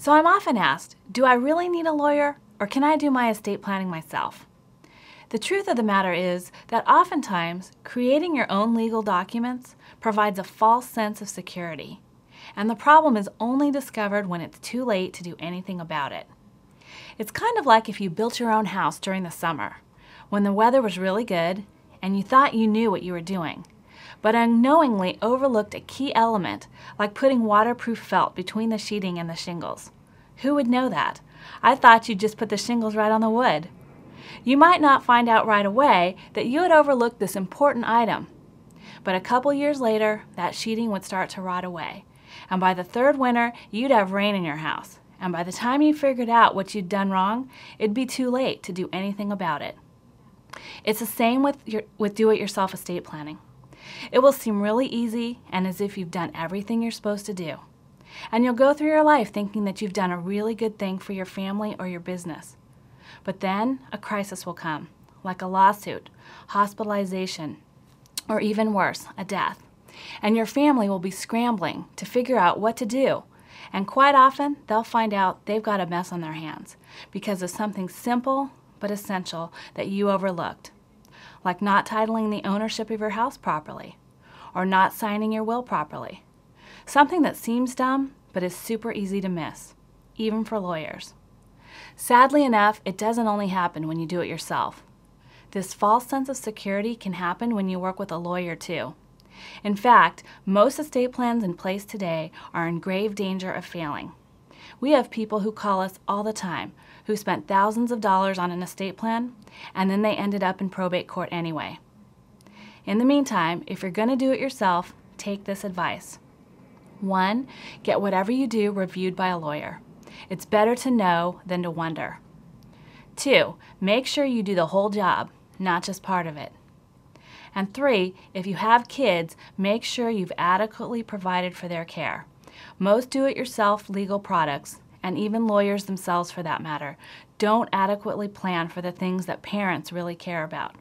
So I'm often asked, do I really need a lawyer or can I do my estate planning myself? The truth of the matter is that oftentimes creating your own legal documents provides a false sense of security, and the problem is only discovered when it's too late to do anything about it. It's kind of like if you built your own house during the summer, when the weather was really good and you thought you knew what you were doing, but unknowingly overlooked a key element like putting waterproof felt between the sheeting and the shingles. Who would know that? I thought you'd just put the shingles right on the wood. You might not find out right away that you had overlooked this important item, but a couple years later, that sheeting would start to rot away, and by the third winter, you'd have rain in your house, and by the time you figured out what you'd done wrong, it'd be too late to do anything about it. It's the same with do-it-yourself estate planning. It will seem really easy and as if you've done everything you're supposed to do. And you'll go through your life thinking that you've done a really good thing for your family or your business. But then a crisis will come, like a lawsuit, hospitalization, or even worse, a death. And your family will be scrambling to figure out what to do. And quite often, they'll find out they've got a mess on their hands because of something simple but essential that you overlooked, like not titling the ownership of your house properly, or not signing your will properly. Something that seems dumb, but is super easy to miss, even for lawyers. Sadly enough, it doesn't only happen when you do it yourself. This false sense of security can happen when you work with a lawyer too. In fact, most estate plans in place today are in grave danger of failing. We have people who call us all the time who spent thousands of dollars on an estate plan and then they ended up in probate court anyway. In the meantime, if you're going to do it yourself, take this advice. 1, get whatever you do reviewed by a lawyer. It's better to know than to wonder. 2, make sure you do the whole job, not just part of it. And 3, if you have kids, make sure you've adequately provided for their care. Most do-it-yourself legal products, and even lawyers themselves for that matter, don't adequately plan for the things that parents really care about.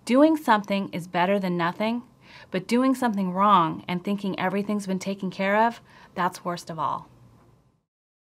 Doing something is better than nothing, but doing something wrong and thinking everything's been taken care of, that's worst of all.